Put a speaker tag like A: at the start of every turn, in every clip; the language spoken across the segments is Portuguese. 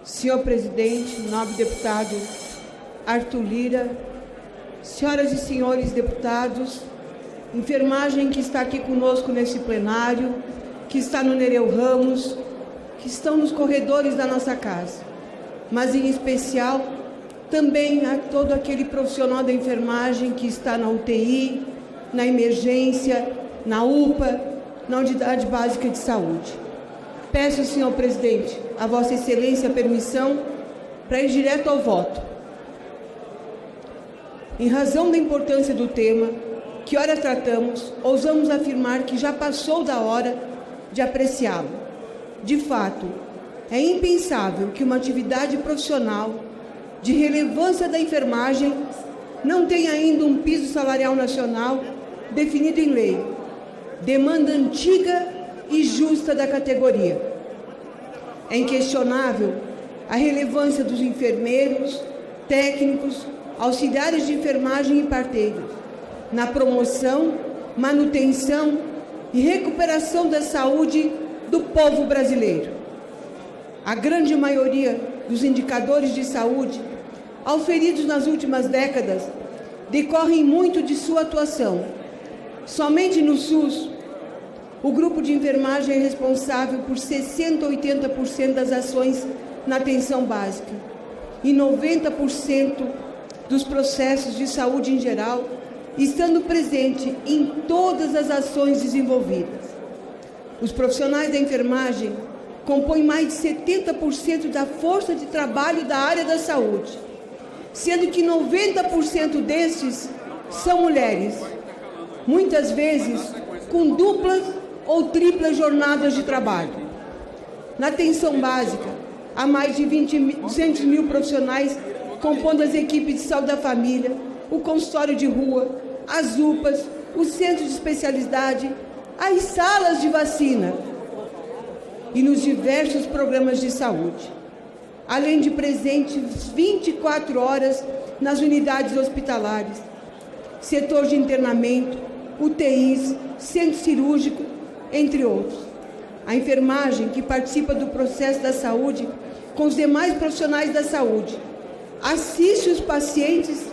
A: Senhor presidente, nobre deputado Arthur Lira, senhoras e senhores deputados, enfermagem que está aqui conosco nesse plenário, que está no Nereu Ramos, que estão nos corredores da nossa casa, mas em especial também a todo aquele profissional da enfermagem que está na UTI, na emergência, na UPA, na Unidade Básica de Saúde. Peço, senhor presidente, a Vossa Excelência a permissão para ir direto ao voto. Em razão da importância do tema, que ora tratamos, ousamos afirmar que já passou da hora de apreciá-lo. De fato, é impensável que uma atividade profissional de relevância da enfermagem não tenha ainda um piso salarial nacional definido em lei, demanda antiga e justa da categoria. É inquestionável a relevância dos enfermeiros, técnicos, auxiliares de enfermagem e parteiros na promoção, manutenção e recuperação da saúde do povo brasileiro. A grande maioria dos indicadores de saúde auferidos nas últimas décadas decorrem muito de sua atuação. Somente no SUS, o grupo de enfermagem é responsável por 60% a 80% das ações na atenção básica e 90% dos processos de saúde em geral, estando presente em todas as ações desenvolvidas. Os profissionais da enfermagem compõem mais de 70% da força de trabalho da área da saúde, sendo que 90% destes são mulheres, muitas vezes com duplas ou triplas jornadas de trabalho. Na atenção básica, há mais de 200 mil profissionais compondo as equipes de saúde da família, o consultório de rua, as UPAs, os centros de especialidade, as salas de vacina e nos diversos programas de saúde, além de presentes 24 horas nas unidades hospitalares, setor de internamento, UTIs, centro cirúrgico, entre outros. A enfermagem, que participa do processo da saúde com os demais profissionais da saúde, assiste os pacientes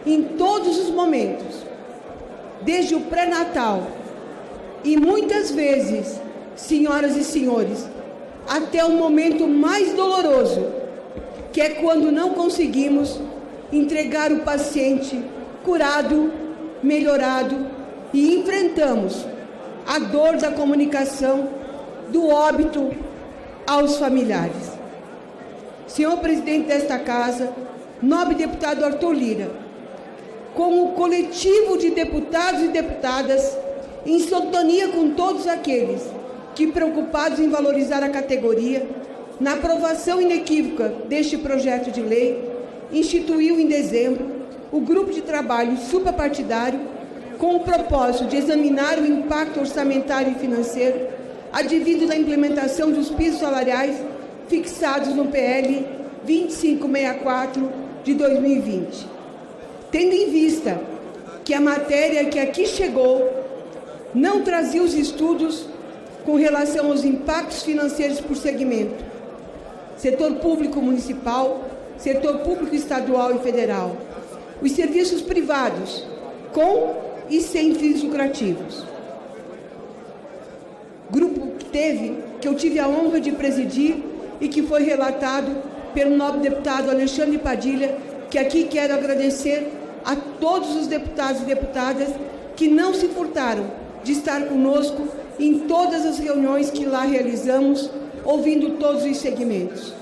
A: em todos os momentos, desde o pré-natal e muitas vezes, senhoras e senhores, até o momento mais doloroso, que é quando não conseguimos entregar o paciente curado, melhorado e enfrentamos a dor da comunicação, do óbito aos familiares. Senhor presidente desta casa, nobre deputado Arthur Lira, como coletivo de deputados e deputadas, em sintonia com todos aqueles que, preocupados em valorizar a categoria, na aprovação inequívoca deste projeto de lei, instituiu em dezembro o grupo de trabalho suprapartidário com o propósito de examinar o impacto orçamentário e financeiro advindo da implementação dos pisos salariais fixados no PL 2564 de 2020. Tendo em vista que a matéria que aqui chegou não trazia os estudos com relação aos impactos financeiros por segmento, setor público municipal, setor público estadual e federal, os serviços privados, com e sem fins lucrativos. Grupo que eu tive a honra de presidir e que foi relatado pelo nobre deputado Alexandre Padilha, que aqui quero agradecer a todos os deputados e deputadas que não se furtaram de estar conosco em todas as reuniões que lá realizamos, ouvindo todos os segmentos.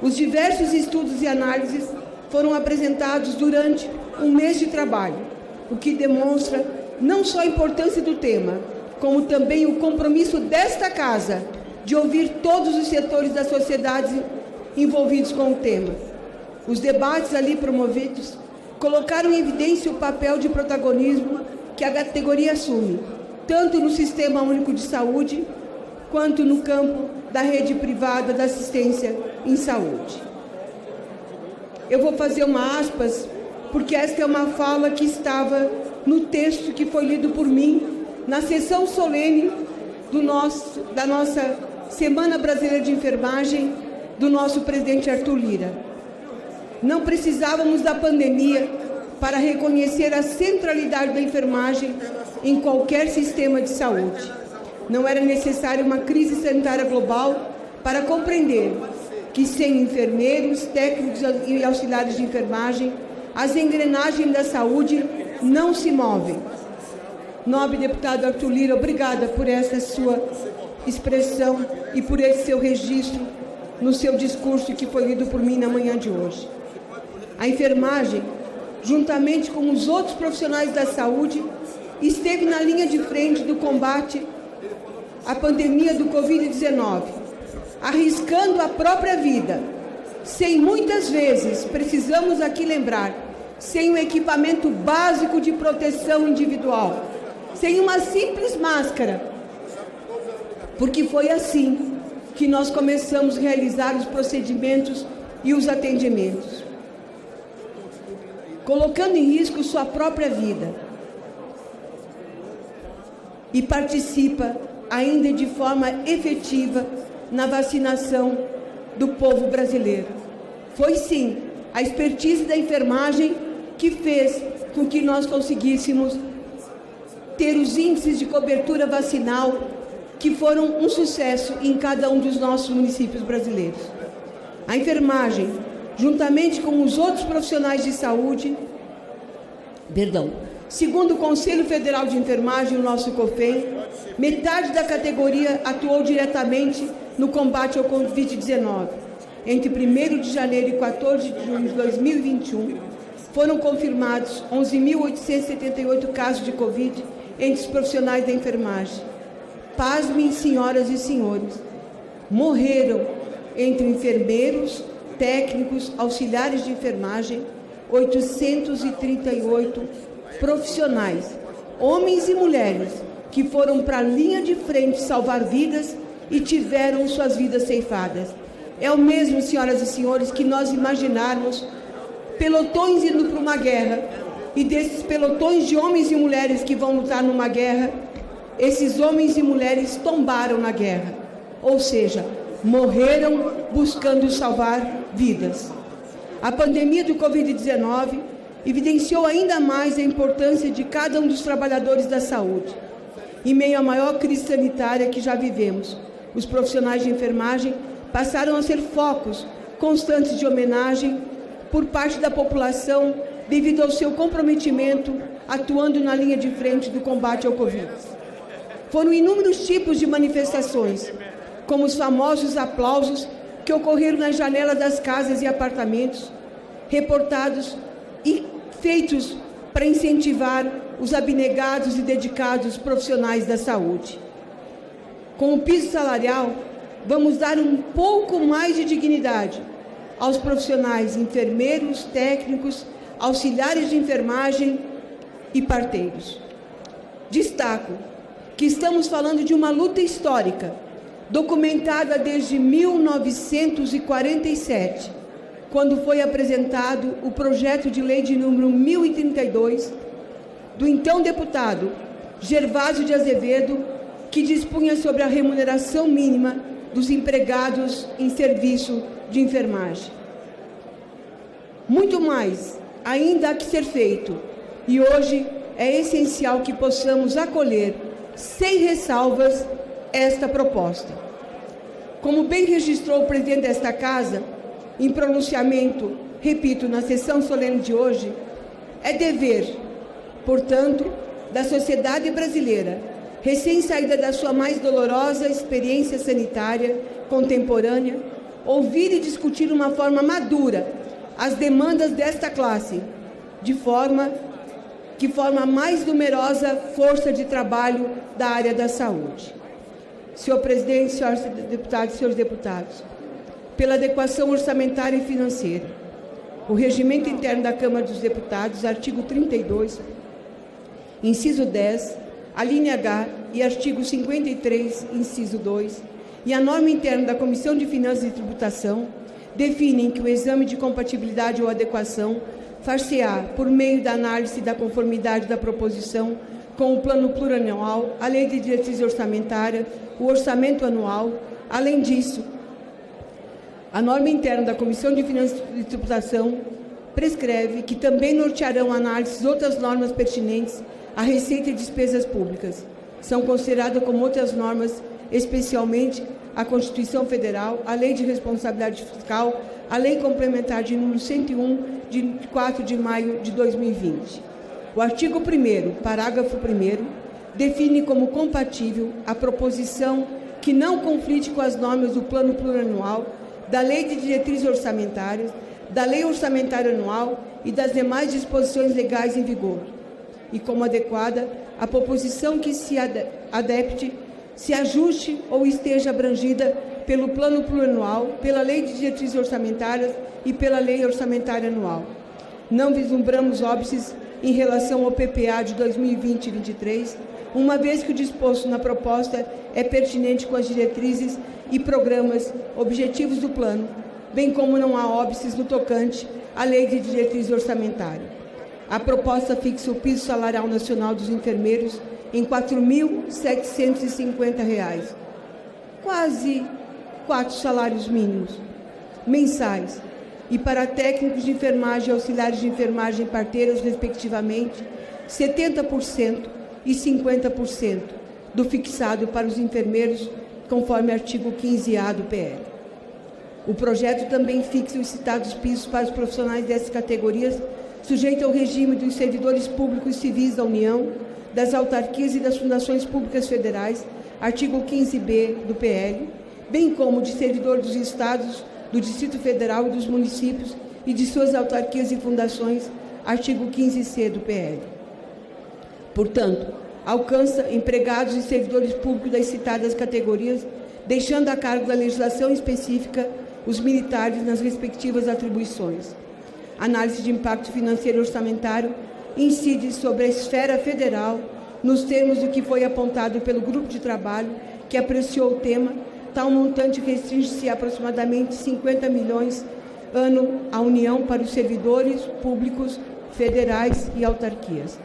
A: Os diversos estudos e análises foram apresentados durante um mês de trabalho, o que demonstra não só a importância do tema, como também o compromisso desta Casa de ouvir todos os setores da sociedade envolvidos com o tema. Os debates ali promovidos colocaram em evidência o papel de protagonismo que a categoria assume, tanto no Sistema Único de Saúde, quanto no campo da rede privada da assistência em saúde. Eu vou fazer uma aspas, porque esta é uma fala que estava no texto que foi lido por mim na sessão solene da nossa Semana Brasileira de Enfermagem, do nosso presidente Arthur Lira. Não precisávamos da pandemia para reconhecer a centralidade da enfermagem em qualquer sistema de saúde. Não era necessária uma crise sanitária global para compreender que sem enfermeiros, técnicos e auxiliares de enfermagem, as engrenagens da saúde não se movem. Nobre deputado Arthur Lira, obrigada por essa sua expressão e por esse seu registro no seu discurso que foi lido por mim na manhã de hoje. A enfermagem, juntamente com os outros profissionais da saúde, esteve na linha de frente do combate à pandemia do Covid-19, arriscando a própria vida, sem muitas vezes, precisamos aqui lembrar, sem um equipamento básico de proteção individual, sem uma simples máscara, porque foi assim que nós começamos a realizar os procedimentos e os atendimentos, colocando em risco sua própria vida, e participa ainda de forma efetiva na vacinação do povo brasileiro. Foi sim a expertise da enfermagem que fez com que nós conseguíssemos ter os índices de cobertura vacinal que foram um sucesso em cada um dos nossos municípios brasileiros. A enfermagem, juntamente com os outros profissionais de saúde, segundo o Conselho Federal de Enfermagem, o nosso COFEN, metade da categoria atuou diretamente no combate ao Covid-19. Entre 1º de janeiro e 14 de junho de 2021, foram confirmados 11.878 casos de Covid entre os profissionais da enfermagem. Pasmem, senhoras e senhores, morreram entre enfermeiros, técnicos, auxiliares de enfermagem, 838 profissionais, homens e mulheres, que foram para a linha de frente salvar vidas e tiveram suas vidas ceifadas. É o mesmo, senhoras e senhores, que nós imaginarmos pelotões indo para uma guerra, e desses pelotões de homens e mulheres que vão lutar numa guerra, esses homens e mulheres tombaram na guerra, ou seja, morreram buscando salvar vidas. A pandemia do Covid-19 evidenciou ainda mais a importância de cada um dos trabalhadores da saúde. Em meio à maior crise sanitária que já vivemos, os profissionais de enfermagem passaram a ser focos constantes de homenagem por parte da população devido ao seu comprometimento atuando na linha de frente do combate ao Covid. Foram inúmeros tipos de manifestações, como os famosos aplausos que ocorreram nas janelas das casas e apartamentos, reportados e feitos para incentivar os abnegados e dedicados profissionais da saúde. Com o piso salarial, vamos dar um pouco mais de dignidade aos profissionais enfermeiros, técnicos, auxiliares de enfermagem e parteiros. Destaco que estamos falando de uma luta histórica, documentada desde 1947, quando foi apresentado o projeto de lei de número 1032, do então deputado Gervásio de Azevedo, que dispunha sobre a remuneração mínima dos empregados em serviço de enfermagem. Muito mais ainda há que ser feito, e hoje é essencial que possamos acolher, sem ressalvas, esta proposta. Como bem registrou o presidente desta Casa, em pronunciamento, repito, na sessão solene de hoje, é dever, portanto, da sociedade brasileira, recém-saída da sua mais dolorosa experiência sanitária contemporânea, ouvir e discutir uma forma madura as demandas desta classe, de forma que forma a mais numerosa força de trabalho da área da saúde. Senhor presidente, senhores deputados e senhores deputados, pela adequação orçamentária e financeira, o regimento interno da Câmara dos Deputados, artigo 32, inciso 10, a linha H e artigo 53, inciso 2, e a norma interna da Comissão de Finanças e Tributação definem que o exame de compatibilidade ou adequação far-se-á por meio da análise da conformidade da proposição com o plano plurianual, a lei de diretriz orçamentária, o orçamento anual. Além disso, A norma interna da Comissão de Finanças e Tributação prescreve que também nortearão análises outras normas pertinentes à receita e despesas públicas. São consideradas como outras normas, especialmente a Constituição Federal, a Lei de Responsabilidade Fiscal, a Lei Complementar de número 101, de 4 de maio de 2020. O artigo 1º, parágrafo 1º, define como compatível a proposição que não conflite com as normas do Plano Plurianual, da Lei de Diretrizes Orçamentárias, da Lei Orçamentária Anual e das demais disposições legais em vigor, e como adequada a proposição que se adapte, se ajuste ou esteja abrangida pelo Plano Plurianual, pela Lei de Diretrizes Orçamentárias e pela Lei Orçamentária Anual. Não vislumbramos óbices em relação ao PPA de 2020 e 2023, uma vez que o disposto na proposta é pertinente com as diretrizes e programas objetivos do plano, bem como não há óbices no tocante à Lei de Diretrizes Orçamentárias. A proposta fixa o piso salarial nacional dos enfermeiros em R$ 4.750, quase 4 salários mínimos mensais, e para técnicos de enfermagem e auxiliares de enfermagem e parteiras, respectivamente, 70% e 50% do fixado para os enfermeiros, conforme artigo 15A do PL. O projeto também fixa os citados pisos para os profissionais dessas categorias, sujeito ao regime dos servidores públicos civis da União, das autarquias e das fundações públicas federais, artigo 15B do PL, bem como de servidor dos estados, do Distrito Federal e dos municípios e de suas autarquias e fundações, artigo 15C do PL. Portanto, alcança empregados e servidores públicos das citadas categorias, deixando a cargo da legislação específica os militares nas respectivas atribuições. A análise de impacto financeiro e orçamentário incide sobre a esfera federal, nos termos do que foi apontado pelo grupo de trabalho que apreciou o tema. Tal montante restringe-se a aproximadamente 50 milhões ano à União para os servidores públicos federais e autarquias.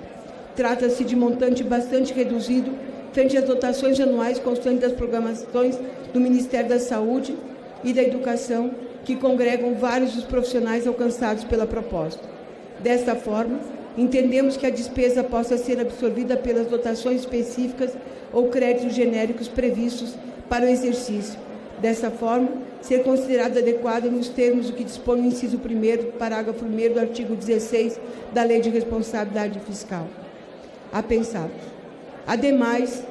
A: Trata-se de montante bastante reduzido frente às dotações anuais constantes das programações do Ministério da Saúde e da Educação, que congregam vários dos profissionais alcançados pela proposta. Desta forma, entendemos que a despesa possa ser absorvida pelas dotações específicas ou créditos genéricos previstos para o exercício. Dessa forma, ser considerada adequada nos termos do que dispõe o inciso 1º, parágrafo 1º do artigo 16 da Lei de Responsabilidade Fiscal. A pensar. Ademais,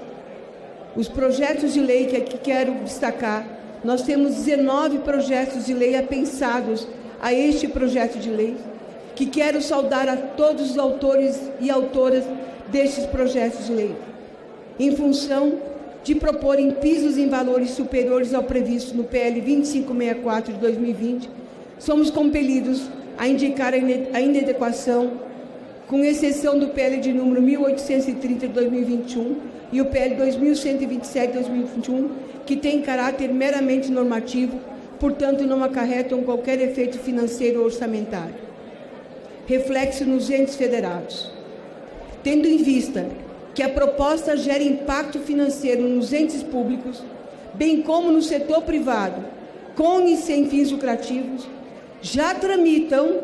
A: os projetos de lei que aqui quero destacar, nós temos 19 projetos de lei apensados a este projeto de lei, que quero saudar a todos os autores e autoras destes projetos de lei, em função de proporem pisos em valores superiores ao previsto no PL 2564 de 2020, somos compelidos a indicar a inadequação, com exceção do PL de número 1830 de 2021 e o PL 2127 de 2021, que tem caráter meramente normativo, portanto não acarretam qualquer efeito financeiro ou orçamentário. Reflexo nos entes federados. Tendo em vista que a proposta gera impacto financeiro nos entes públicos, bem como no setor privado, com e sem fins lucrativos, já tramitam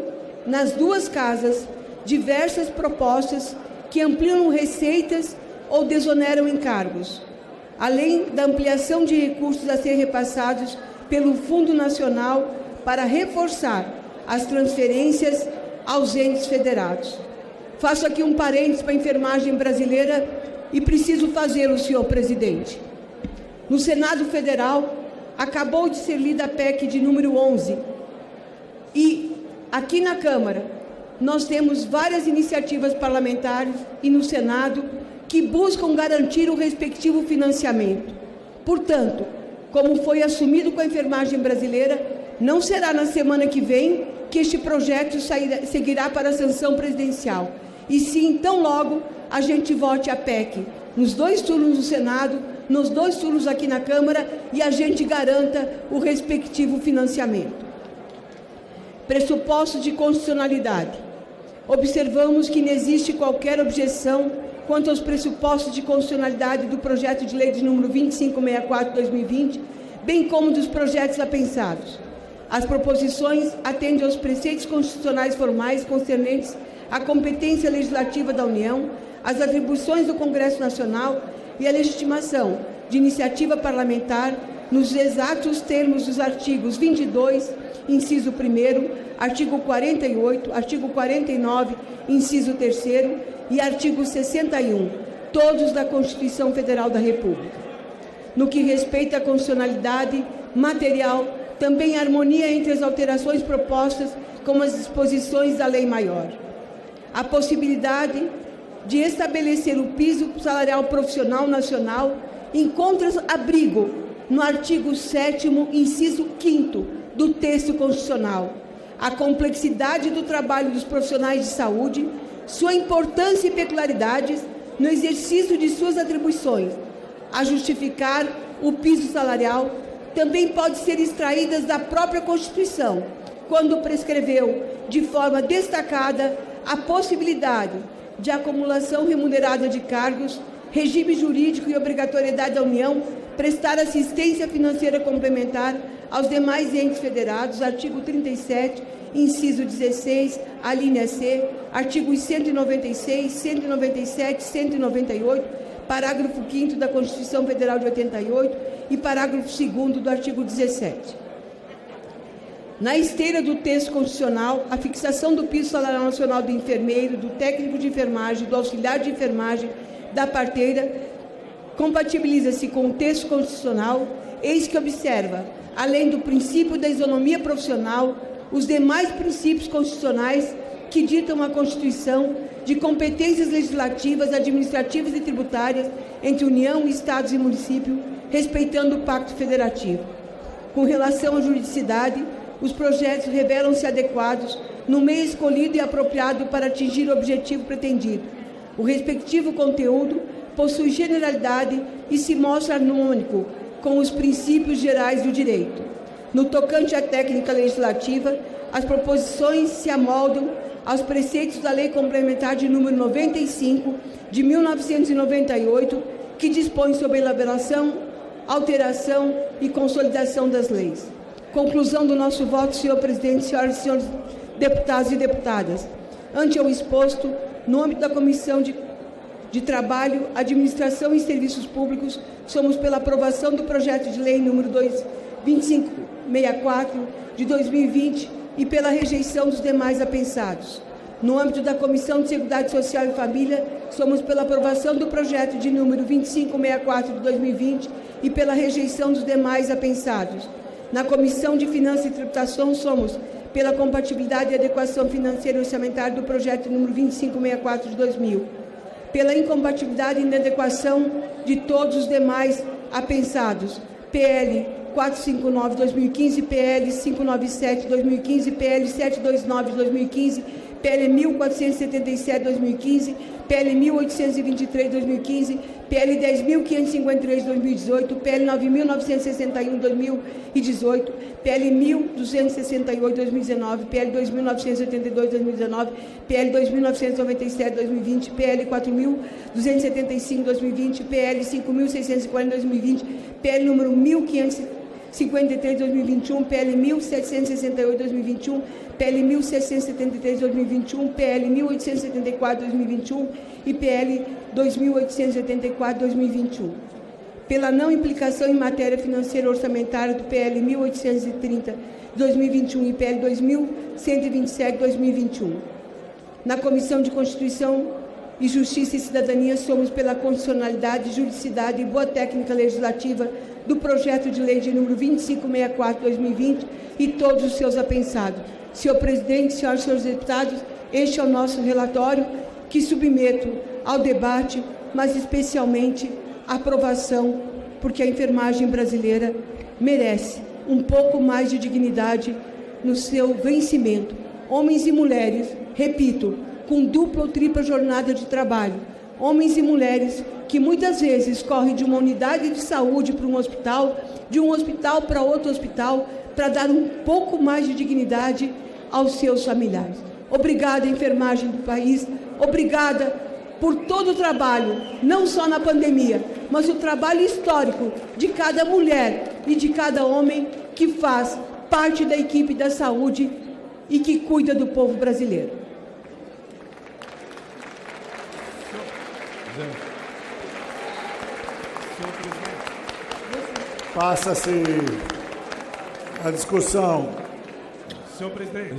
A: nas duas casas diversas propostas que ampliam receitas ou desoneram encargos, além da ampliação de recursos a ser repassados pelo Fundo Nacional para reforçar as transferências aos entes federados. Faço aqui um parênteses para a enfermagem brasileira e preciso fazê-lo, senhor presidente. No Senado Federal, acabou de ser lida a PEC de número 11. E aqui na Câmara, nós temos várias iniciativas parlamentares e no Senado que buscam garantir o respectivo financiamento. Portanto, como foi assumido com a enfermagem brasileira, não será na semana que vem que este projeto seguirá para a sanção presidencial. E sim, tão logo a gente vote a PEC nos 2 turnos no Senado, nos 2 turnos aqui na Câmara e a gente garanta o respectivo financiamento. Pressuposto de constitucionalidade. Observamos que não existe qualquer objeção quanto aos pressupostos de constitucionalidade do projeto de lei de número 2564/2020, bem como dos projetos apensados. As proposições atendem aos preceitos constitucionais formais concernentes à competência legislativa da União, às atribuições do Congresso Nacional e à legitimação de iniciativa parlamentar nos exatos termos dos artigos 22, inciso 1º, artigo 48, artigo 49, inciso 3º e artigo 61, todos da Constituição Federal da República. No que respeita à constitucionalidade material, também a harmonia entre as alterações propostas com as disposições da Lei Maior. A possibilidade de estabelecer o piso salarial profissional nacional encontra abrigo no artigo 7º, inciso 5º do texto constitucional. A complexidade do trabalho dos profissionais de saúde, sua importância e peculiaridades no exercício de suas atribuições, a justificar o piso salarial, também pode ser extraídas da própria Constituição, quando prescreveu de forma destacada a possibilidade de acumulação remunerada de cargos, regime jurídico e obrigatoriedade da União prestar assistência financeira complementar aos demais entes federados, artigo 37, inciso 16, a linha C, artigos 196, 197, 198, parágrafo 5º da Constituição Federal de 88 e parágrafo 2º do artigo 17. Na esteira do texto constitucional, a fixação do piso salarial nacional do enfermeiro, do técnico de enfermagem, do auxiliar de enfermagem, da parteira, compatibiliza-se com o texto constitucional, eis que observa, além do princípio da isonomia profissional, os demais princípios constitucionais que ditam a Constituição de competências legislativas, administrativas e tributárias entre União, Estados e município, respeitando o Pacto Federativo. Com relação à juridicidade, os projetos revelam-se adequados no meio escolhido e apropriado para atingir o objetivo pretendido. O respectivo conteúdo possui generalidade e se mostra harmônico com os princípios gerais do direito. No tocante à técnica legislativa, as proposições se amoldam aos preceitos da Lei Complementar de número 95, de 1998, que dispõe sobre a elaboração, alteração e consolidação das leis. Conclusão do nosso voto, senhor presidente, senhoras e senhores deputados e deputadas. Ante o exposto, no âmbito da Comissão de Trabalho, Administração e Serviços Públicos, somos pela aprovação do projeto de lei número 2564 de 2020 e pela rejeição dos demais apensados. No âmbito da Comissão de Seguridade Social e Família, somos pela aprovação do projeto de número 2564 de 2020 e pela rejeição dos demais apensados. Na Comissão de Finanças e Tributação, somos pela compatibilidade e adequação financeira e orçamentária do projeto número 2564 de 2000, pela incompatibilidade e inadequação de todos os demais apensados, PL 459/2015, PL 597/2015, PL 729/2015, PL 1477/2015, PL 1823/2015, PL 10.553/2018, PL 9.961/2018, PL 1.268/2019, PL 2.982/2019, PL 2.997/2020, PL 4.275/2020, PL 5.640/2020, PL número 1.553/2021, PL 1.768/2021, PL 1.773/2021, PL 1.874/2021 e PL 2.884/2021. Pela não implicação em matéria financeira orçamentária do PL 1.830/2021 e PL 2.127/2021. Na Comissão de Constituição e Justiça e Cidadania, somos pela constitucionalidade, juridicidade e boa técnica legislativa do projeto de lei de número 2564/2020 e todos os seus apensados. Senhor presidente, senhoras e senhores deputados, este é o nosso relatório que submeto ao debate, mas especialmente à aprovação, porque a enfermagem brasileira merece um pouco mais de dignidade no seu vencimento. Homens e mulheres, repito, com dupla ou tripla jornada de trabalho. Homens e mulheres que muitas vezes correm de uma unidade de saúde para um hospital, de um hospital para outro hospital, para dar um pouco mais de dignidade aos seus familiares. Obrigada, enfermagem do país. Obrigada por todo o trabalho, não só na pandemia, mas o trabalho histórico de cada mulher e de cada homem que faz parte da equipe da saúde e que cuida do povo brasileiro.
B: Passa-se a discussão.
C: Senhor presidente.